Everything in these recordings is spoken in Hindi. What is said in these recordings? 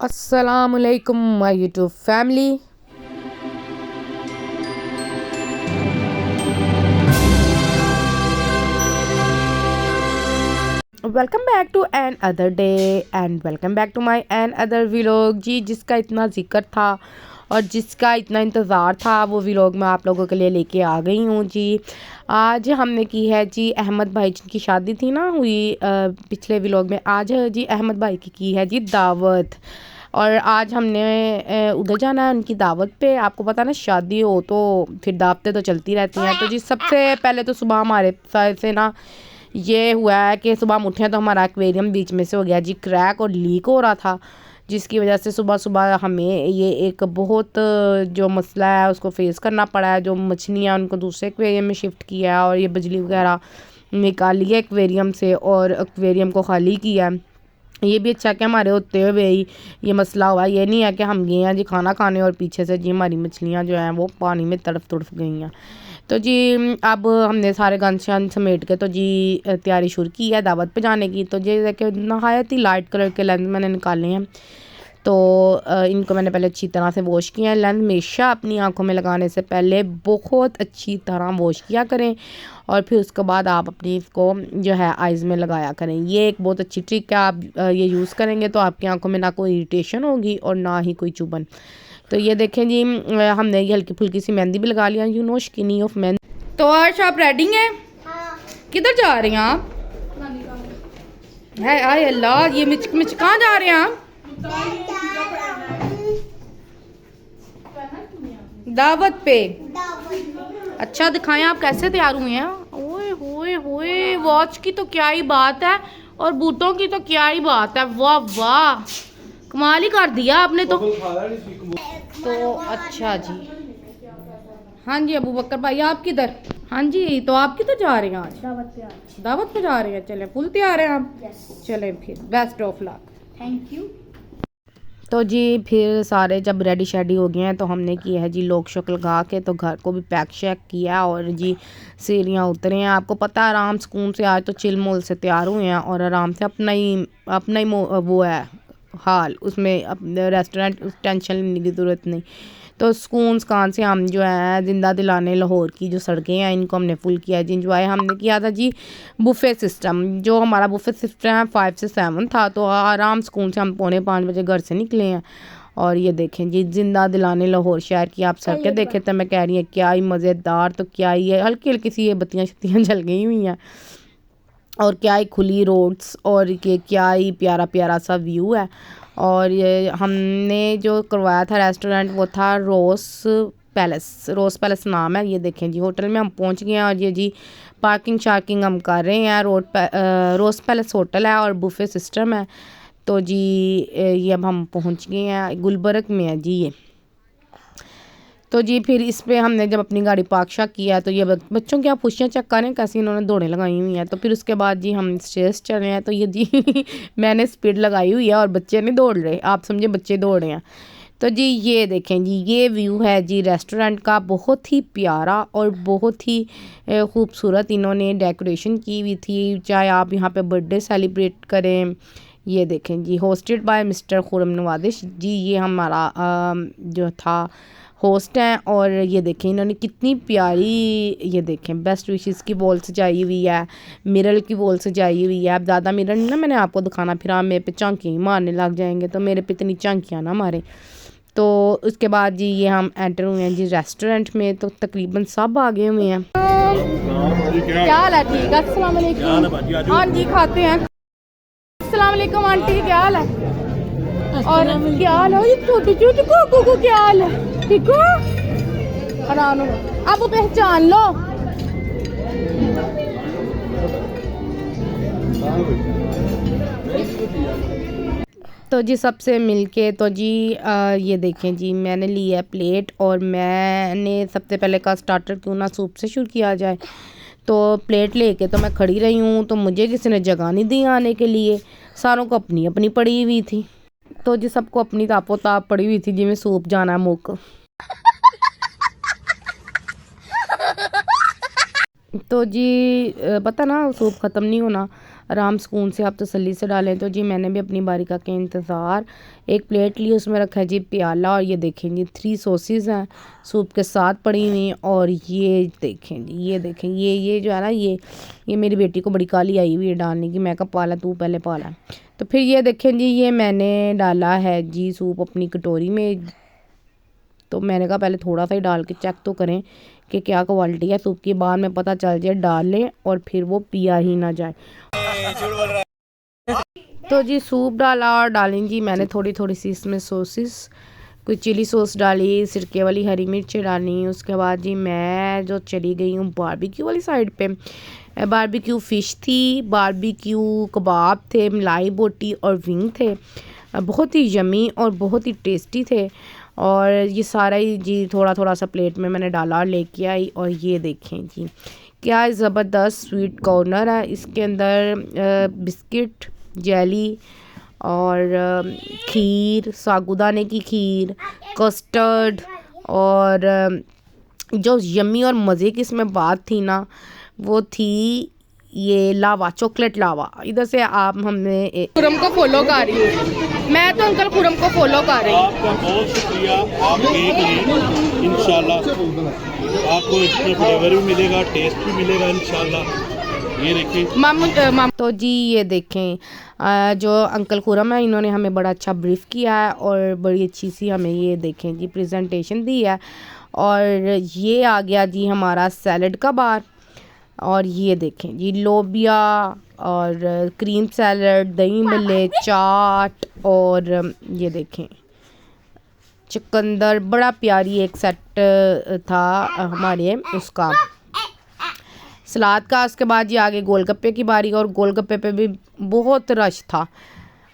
अस्सलामुअलैकुम my YouTube family. Welcome back to another day and welcome back to my another vlog. जी जिसका इतना जिक्र था और जिसका इतना इंतज़ार था वो व्लॉग मैं आप लोगों के लिए लेके आ गई हूँ। जी आज हमने की है जी अहमद भाई की शादी थी ना हुई पिछले व्लॉग में। आज जी अहमद भाई की है जी दावत और आज हमने उधर जाना है उनकी दावत पे। आपको पता ना शादी हो तो फिर दावतें तो चलती रहती हैं। तो जी सबसे पहले तो सुबह हमारे साइड से ना ये हुआ है कि सुबह हम उठे तो हमारा एक्वेरियम बीच में से हो गया जी क्रैक और लीक हो रहा था, जिसकी वजह से सुबह सुबह हमें ये एक बहुत जो मसला है उसको फेस करना पड़ा है। जो मछलियाँ उनको दूसरे एक्वेरियम में शिफ्ट किया है और ये बिजली वगैरह निकाली है एक्वेरियम से और एक्वेरियम को खाली किया है। ये भी अच्छा कि हमारे होते हुए ही ये मसला हुआ। ये नहीं है कि हम गए हैं जी खाना खाने और पीछे से जी हमारी मछलियाँ जो हैं वो पानी में तड़फ गई हैं। तो जी अब हमने सारे गन शन समेट के तो जी तैयारी शुरू की है दावत पे जाने की। तो जी देखिए नहायत ही लाइट कलर के लेंस मैंने निकाले हैं। तो इनको मैंने पहले अच्छी तरह से वॉश किया है। लेंस हमेशा अपनी आंखों में लगाने से पहले बहुत अच्छी तरह वॉश किया करें और फिर उसके बाद आप अपनी इसको जो है आइज़ में लगाया करें। ये एक बहुत अच्छी ट्रिक है। आप ये यूज़ करेंगे तो आपकी आंखों में ना कोई इरिटेशन होगी और ना ही कोई चुभन। तो ये देखें जी हमने ये हल्की फुल्की सी मेहंदी भी लगा लिया। You know skinny of mehndi. तो आज आप रेडी हैं? हाँ। किधर जा रहे हैं आप? है आए अल्लाह ये मिच कहाँ जा रहे हैं आप? दावत पे। अच्छा दिखाएं आप कैसे तैयार हुए हैं। ओए होए होए वॉच की तो क्या ही बात है और बूटों की तो क्या ही बात है। वाह वाह कमाल ही कर दिया आपने तो अच्छा जी। हाँ जी अबू बकर भाई आप किधर? हाँ जी तो आप किधर जा रहे हैं आज? दावत पे जा रहे हैं। चले फुल तैयार हैं आप? चले फिर best of luck. Thank you. तो जी फिर सारे जब रेडी शेडी हो गए हैं तो हमने किया है जी लोग शक्ल लगा के तो घर को भी पैक शैक किया और जी सीढ़ियाँ उतरे हैं। आपको पता है आराम सुकून से आज तो चिल मोल से तैयार हुए हैं और आराम से अपना ही वो है हाल उसमें अपने रेस्टोरेंट उस टेंशन लेने की ज़रूरत नहीं। तो सुकून सकान से हम जो है ज़िंदा दिलाने लाहौर की जो सड़कें हैं इनको हमने फुल किया जी इंजॉय हमने किया था जी। बुफ़े सिस्टम जो हमारा बुफ़े सिस्टम है 5 से 7 था तो आराम सुकून से हम 4:45 बजे घर से निकले हैं। और ये देखें जी ज़िंदा दिलाने लाहौर शहर की आप सड़कें देखें तो मैं कह रही हूँ क्या ही मज़ेदार। तो क्या ही है हल्की हल्की सी ये बत्तियाँ शत्तियाँ जल गई हुई हैं और क्या ही खुली रोड्स और ये क्या ही प्यारा प्यारा सा व्यू है। और ये हमने जो करवाया था रेस्टोरेंट वो था रोज़ पैलेस नाम है। ये देखें जी होटल में हम पहुंच गए हैं और ये जी पार्किंग शार्किंग हम कर रहे हैं। रोज़ पैलेस होटल है और बुफे सिस्टम है। तो जी ये अब हम पहुंच गए हैं गुलबर्ग में है जी ये। तो जी फिर इस पे हमने जब अपनी गाड़ी पार्क शाक किया तो ये बच्चों की आप खुशियाँ चेक करें कैसी इन्होंने दौड़ें लगाई हुई हैं। तो फिर उसके बाद जी हम स्टेज चल रहे हैं तो ये जी मैंने स्पीड लगाई हुई है और बच्चे नहीं दौड़ रहे, आप समझे बच्चे दौड़ रहे हैं। तो जी ये देखें जी ये व्यू है जी रेस्टोरेंट का बहुत ही प्यारा और बहुत ही खूबसूरत इन्होंने डेकोरेशन की हुई थी। चाहे आप यहाँ पे बर्थडे सेलिब्रेट करें। ये देखें जी होस्टेड बाय मिस्टर खुरम नवादिश जी ये हमारा जो था होस्ट हैं। और ये देखें इन्होंने कितनी प्यारी ये देखें बेस्ट विशेस की वॉल सजाई हुई है, मिरर की वॉल सजाई हुई है। अब ज़्यादा मिरर नहीं ना मैंने आपको दिखाना फिर आप मेरे पे झांकियाँ मारने लग जाएंगे तो मेरे पे इतनी झांकियाँ ना मारे। तो उसके बाद जी ये हम एंटर हुए हैं जी रेस्टोरेंट में तो तकरीबन सब आ गए हुए हैं। क्या हाल है? ठीक है अस्सलाम वालेकुम। हाँ जी खाते हैं। अस्सलाम वालेकुम आंटी क्या हाल है? और क्या हाल है छोटू छोटू को क्या हाल है? ठीक हो? आराम अब पहचान लो। तो जी सबसे मिलके तो जी ये देखें जी मैंने ली है प्लेट और मैंने सबसे पहले का स्टार्टर क्यों ना सूप से शुरू किया जाए। तो प्लेट लेके तो मैं खड़ी रही हूँ तो मुझे किसी ने जगह नहीं दी आने के लिए। सारों को अपनी अपनी पड़ी हुई थी तो जी सबको अपनी तापो ताप पड़ी हुई थी जिमें सूप जाना मुक। तो जी पता ना सूप ख़त्म नहीं होना। आराम सुकून से आप तसल्ली से डालें। तो जी मैंने भी अपनी बारी का के इंतज़ार, एक प्लेट ली, उसमें रखा है जी प्याला, और ये देखें जी 3 सॉसेस हैं सूप के साथ पड़ी हुई हैं। और ये देखें जी, ये देखें, ये जो है ना, ये मेरी बेटी को बड़ी काली आई हुई है डालने की। मैं कहा पाला तू पहले पाला। तो फिर ये देखें जी, ये मैंने डाला है जी सूप अपनी कटोरी में। तो मैंने कहा पहले थोड़ा सा ही डाल के चेक तो करें कि क्या क्वालिटी है सूप की, बाद में पता चल जाए डाल लें और फिर वो पिया ही ना जाए। तो जी सूप डाला और डालें जी मैंने थोड़ी थोड़ी सी इसमें सॉसेस, कोई चिली सॉस डाली, सिरके वाली हरी मिर्च डाली। उसके बाद जी मैं जो चली गई हूँ बारबेक्यू वाली साइड पे। बारबेक्यू फ़िश थी, बारबेक्यू कबाब थे, मलाई बोटी और विंग थे, बहुत ही यमी और बहुत ही टेस्टी थे। और ये सारा ही जी थोड़ा थोड़ा सा प्लेट में मैंने डाला और लेके आई। और ये देखें जी क्या ज़बरदस्त स्वीट कॉर्नर है। इसके अंदर बिस्किट, जेली और खीर, साबूदाने की खीर, कस्टर्ड, और जो यम्मी और मज़े की इसमें बात थी ना, वो थी ये लावा, चॉकलेट लावा। इधर से आप हमने खुरम को फॉलो कर रही हूँ मैं, तो अंकल खुरम को फॉलो कर रही हूँ। आपका बहुत शुक्रिया। आप केक लें, इंशाल्लाह आपको इसमें फ्लेवर भी मिलेगा, टेस्ट भी मिलेगा इंशाल्लाह। ये देखें मामू। तो जी ये देखें जो अंकल खुरम है, इन्होंने हमें बड़ा अच्छा ब्रीफ किया है और बड़ी अच्छी सी हमें ये देखें जी प्रेजेंटेशन दी है। और ये आ गया जी हमारा सैलड का बार। और ये देखें जी लोबिया और क्रीम सैलड, दही भल्ले, चाट, और ये देखें चुकंदर। बड़ा प्यारी एक सेट था हमारे उसका सलाद का। उसके बाद जी आगे गोलगप्पे की बारी, और गोलगप्पे पे भी बहुत रश था।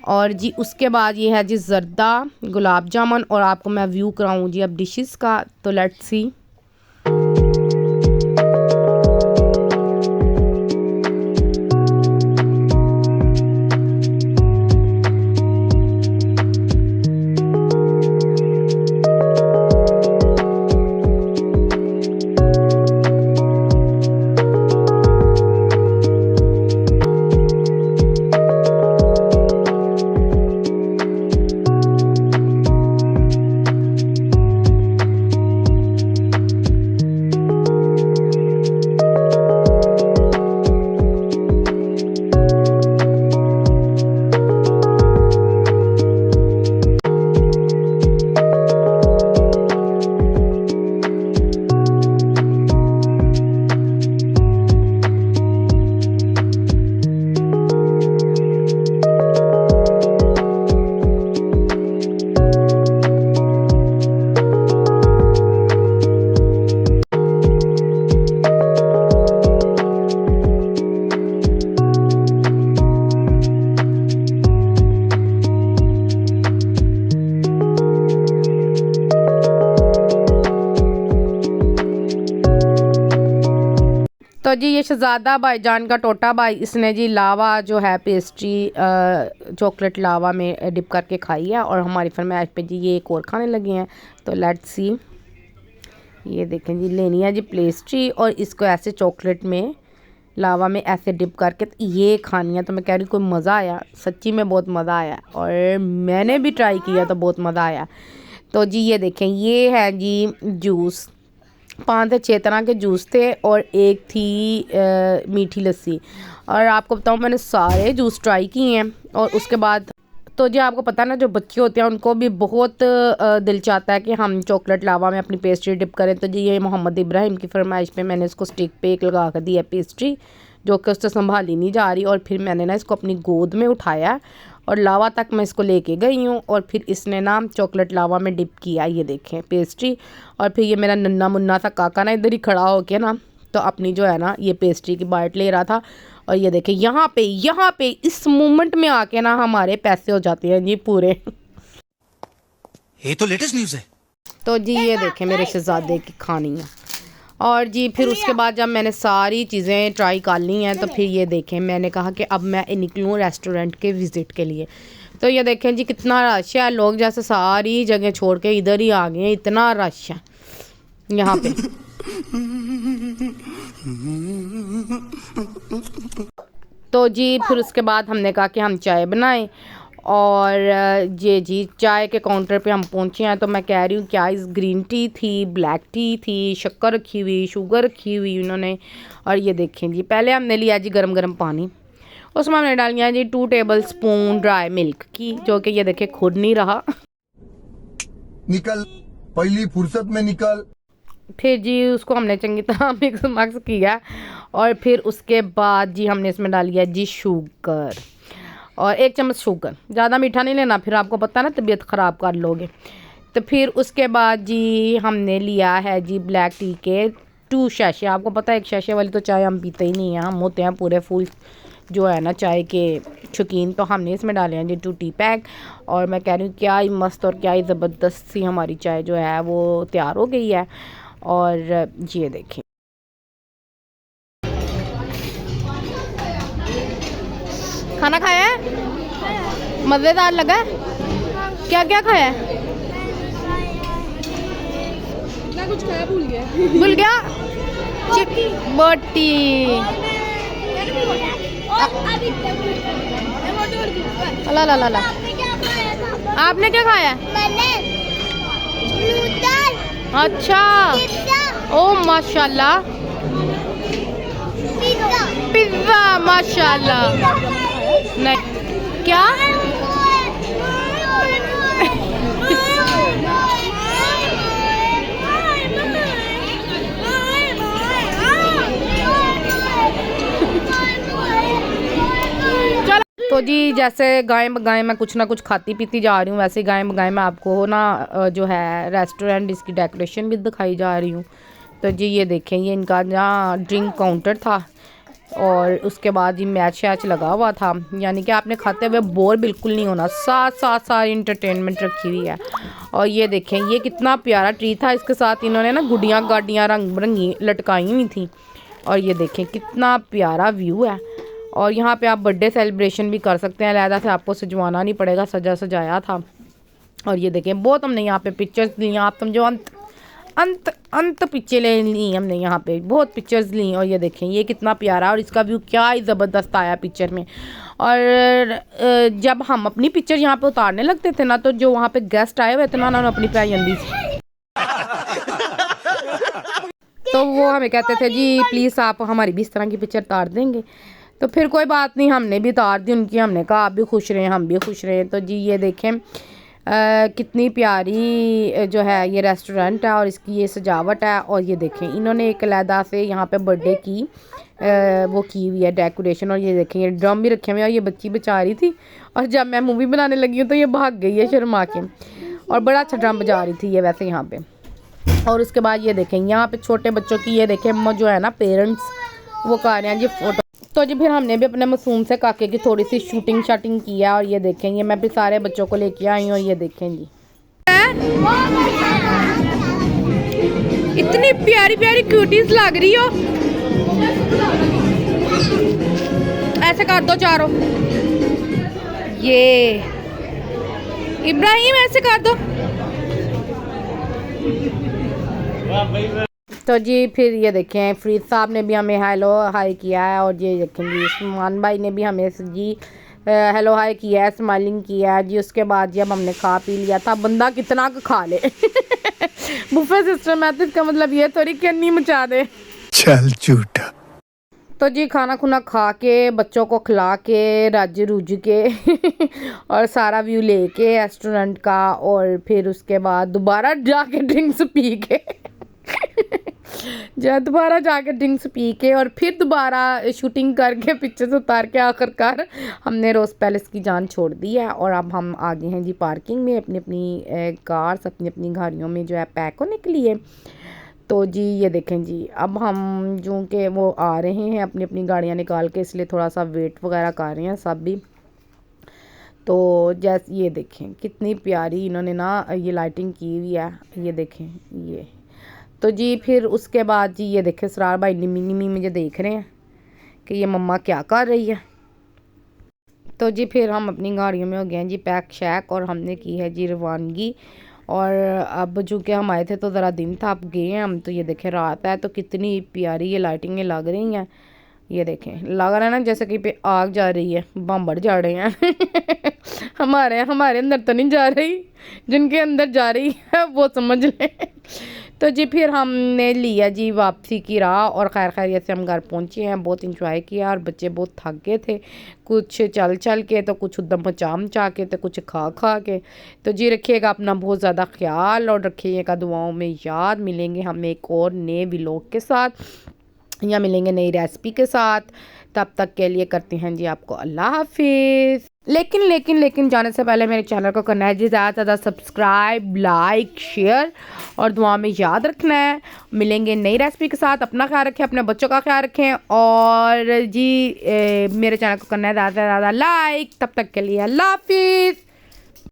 और जी उसके बाद ये है जी जर्दा, गुलाब जामुन। और आपको मैं व्यू कराऊँ जी अब डिशेस का, तो लेट्स सी। तो जी ये शहज़ादा भाईजान का टोटा भाई, इसने जी लावा जो है पेस्ट्री चॉकलेट लावा में डिप करके खाई है। और हमारी फरमाइश पे जी ये एक और खाने लगे हैं। तो लेट्स सी। ये देखें जी लेनी है जी पेस्ट्री और इसको ऐसे चॉकलेट में लावा में ऐसे डिप करके ये खानी है। तो मैं कह रही हूँ कोई मज़ा आया, सच्ची में बहुत मज़ा आया। और मैंने भी ट्राई किया तो बहुत मज़ा आया। तो जी ये देखें ये है जी जूस, 5 से 6 तरह के जूस थे और एक थी मीठी लस्सी। और आपको बताऊँ मैंने सारे जूस ट्राई किए हैं। और उसके बाद तो जी आपको पता है ना, जो बच्चे होते हैं उनको भी बहुत दिल चाहता है कि हम चॉकलेट लावा में अपनी पेस्ट्री डिप करें। तो जी ये मोहम्मद इब्राहिम की फरमाइश पे मैंने इसको स्टिक पे एक लगा कर दी है पेस्ट्री, जो कि उससे संभाली नहीं जा रही। और फिर मैंने ना इसको अपनी गोद में उठाया और लावा तक मैं इसको लेके गई हूँ। और फिर इसने ना चॉकलेट लावा में डिप किया, ये देखें पेस्ट्री। और फिर ये मेरा नन्ना मुन्ना सा काका ना इधर ही खड़ा होके ना तो अपनी जो है ना ये पेस्ट्री की बाइट ले रहा था। और ये देखें यहाँ पे इस मोमेंट में आके ना हमारे पैसे हो जाते हैं जी पूरे। ये तो लेटेस्ट न्यूज़ है। तो जी ये देखें मेरे शहजादे की खानी है। और जी फिर उसके बाद जब मैंने सारी चीज़ें ट्राई कर ली हैं तो फिर ये देखें मैंने कहा कि अब मैं निकलूँ रेस्टोरेंट के विज़िट के लिए। तो ये देखें जी कितना रश है, लोग जैसे सारी जगह छोड़ के इधर ही आ गए हैं, इतना रश है यहाँ पे। तो जी फिर उसके बाद हमने कहा कि हम चाय बनाएं और ये जी चाय के काउंटर पे हम पहुंचे हैं। तो मैं कह रही हूँ क्या इस ग्रीन टी थी, ब्लैक टी थी, शक्कर रखी हुई, शुगर रखी हुई उन्होंने। और ये देखें जी पहले हमने लिया जी गरम गरम पानी, उसमें हमने डालियाँ जी 2 टेबल स्पून ड्राई मिल्क की, जो कि ये देखें खुद नहीं रहा। निकल पहली फुर्सत में निकल। फिर जी उसको हमने चंगी तरह मिक्स मक्स किया और फिर उसके बाद जी हमने इसमें डाल दिया जी शुगर और 1 चम्मच शुगर। ज़्यादा मीठा नहीं लेना, फिर आपको पता है ना तबीयत ख़राब कर लोगे। तो फिर उसके बाद जी हमने लिया है जी ब्लैक टी के 2 शैशे। आपको पता है 1 शैशे वाली तो चाय हम पीते ही नहीं हैं, हम होते हैं पूरे फुल जो है ना चाय के शौकीन। तो हमने इसमें डाले हैं जी 2 टी पैक। और मैं कह रही हूँ क्या ही मस्त और क्या ही ज़बरदस्त सी हमारी चाय जो है वो तैयार हो गई है। और ये देखें खाना खाया है, मज़ेदार लगा है। क्या क्या खाया है? मैं कुछ खाया भूल गया। भूल गया? बोटी। ला ला ला ला। आपने क्या खाया है? अच्छा, ओ माशाल्लाह, पिज्जा माशाल्लाह। नहीं क्या? तो जी जैसे गाय बगाए मैं कुछ ना कुछ खाती पीती जा रही हूँ, वैसे गाय बगाए मैं आपको ना जो है रेस्टोरेंट इसकी डेकोरेशन भी दिखाई जा रही हूँ। तो जी ये देखें ये इनका जहाँ ड्रिंक काउंटर था और उसके बाद जी मैच शैच लगा हुआ था, यानी कि आपने खाते हुए बोर बिल्कुल नहीं होना। साथ साथ सारी इंटरटेनमेंट रखी हुई है। और ये देखें ये कितना प्यारा ट्री था, इसके साथ इन्होंने ना गुड़ियाँ गाड़ियाँ रंग बिरंगी लटकाई हुई थी। और ये देखें कितना प्यारा व्यू है। और यहाँ पे आप बर्थडे सेलिब्रेशन भी कर सकते हैं, अलहदा से आपको सजवाना नहीं पड़ेगा, सजा सजाया था। और ये देखें बहुत हमने यहाँ पे पिक्चर्स ली, आप समझो अंत अंत अंत पिक्चर ले ली हमने यहाँ पे, बहुत पिक्चर्स ली। और ये देखें ये कितना प्यारा और इसका व्यू क्या ही ज़बरदस्त आया पिक्चर में। और जब हम अपनी पिक्चर यहाँ पे उतारने लगते थे ना, तो जो वहाँ पे गेस्ट आए हुए थे ना उन्होंने अपनी प्यारी अंदी सी तो वो हमें कहते थे जी प्लीज़ आप हमारी भी इस तरह की पिक्चर उतार देंगे। तो फिर कोई बात नहीं, हमने भी उतार दी उनकी। हमने कहा आप भी खुश रहें हम भी खुश रहें। तो जी ये देखें कितनी प्यारी जो है ये रेस्टोरेंट है और इसकी ये सजावट है। और ये देखें इन्होंने एक अलहदा से यहाँ पे बर्थडे की वो की हुई है डेकोरेशन। और ये देखें ये ड्रम भी रखे हुए हैं और ये बच्ची बचा रही थी, और जब मैं मूवी बनाने लगी हूँ तो ये भाग गई है शर्मा के। और बड़ा अच्छा ड्रम बजा रही थी ये वैसे यहाँ पे। और उसके बाद ये देखें यहाँ पे छोटे बच्चों की ये देखें जो है ना पेरेंट्स वो कर रहे हैं जी फोटो। तो जी फिर हमने भी अपने मासूम से काके की थोड़ी सी शूटिंग शाटिंग किया। और ये देखें ये मैं भी सारे बच्चों को लेके आई हूँ। और ये देखें जी इतनी प्यारी प्यारी क्यूटीज लग रही हो, ऐसे कर दो चारों। ये इब्राहिम ऐसे कर दो। तो जी फिर ये देखें फरीद साहब ने भी हमें हेलो हाय किया है। और ये देखें जी उस्मान भाई ने भी हमें जी हेलो हाय किया है, स्माइलिंग किया है जी। उसके बाद जब हमने खा पी लिया था, बंदा कितना खा ले बुफे सिस्टम है तो इसका मतलब ये थोड़ी कि नहीं मचा दे। चल झूठा। तो जी खाना खुना खा के बच्चों को खिला के रज रुझ के और सारा व्यू लेके रेस्टोरेंट का, और फिर उसके बाद दोबारा जाके ड्रिंक्स पी के दोबारा जाके ड्रिंक्स पी के और फिर दोबारा शूटिंग करके पिक्चर्स उतार के आखिरकार हमने रोज़ पैलेस की जान छोड़ दी है। और अब हम आ गए हैं जी पार्किंग में अपनी अपनी कार्स अपनी अपनी गाड़ियों में जो है पैक होने के लिए। तो जी ये देखें जी अब हम जो कि वो आ रहे हैं अपनी अपनी गाड़ियाँ निकाल के, इसलिए थोड़ा सा वेट वगैरह कर रहे हैं सब भी। तो जैसे ये देखें कितनी प्यारी इन्होंने ना ये लाइटिंग की हुई है, ये देखें ये। तो जी फिर उसके बाद जी ये देखें सरार भाई निमी निमी मुझे देख रहे हैं कि ये मम्मा क्या कर रही है। तो जी फिर हम अपनी गाड़ियों में हो गए हैं जी पैक शैक और हमने की है जी रवानगी। और अब चूँकि हम आए थे तो ज़रा दिन था, अब गए हैं हम। तो ये देखें रात है तो कितनी प्यारी ये लाइटिंगें लग रही हैं ये देखें, लग रहा है ना जैसे कि पे आग जा रही है, बम बढ़ जा रहे हैं हमारे अंदर तो नहीं जा रही, जिनके अंदर जा रही है वो समझ लें। तो जी फिर हमने लिया जी वापसी की राह और खैर खैरियत से हम घर पहुंचे हैं। बहुत इंजॉय किया और बच्चे बहुत थक गए थे, कुछ चल चल के, तो कुछ उद्दम मचा मचा के, तो कुछ खा खा के। तो जी रखिएगा अपना बहुत ज़्यादा ख्याल और रखिएगा दुआओं में याद। मिलेंगे हम एक और नए व्लॉग के साथ या मिलेंगे नई रेसिपी के साथ। तब तक के लिए करते हैं जी आपको अल्लाह हाफिज़। लेकिन जाने से पहले मेरे चैनल को करना है जी ज़्यादा से ज़्यादा सब्सक्राइब, लाइक, शेयर और दुआ में याद रखना है। मिलेंगे नई रेसिपी के साथ। अपना ख्याल रखें, अपने बच्चों का ख्याल रखें और जी मेरे चैनल को करना है ज़्यादा से ज़्यादा लाइक। तब तक के लिए अल्लाह हाफिज़।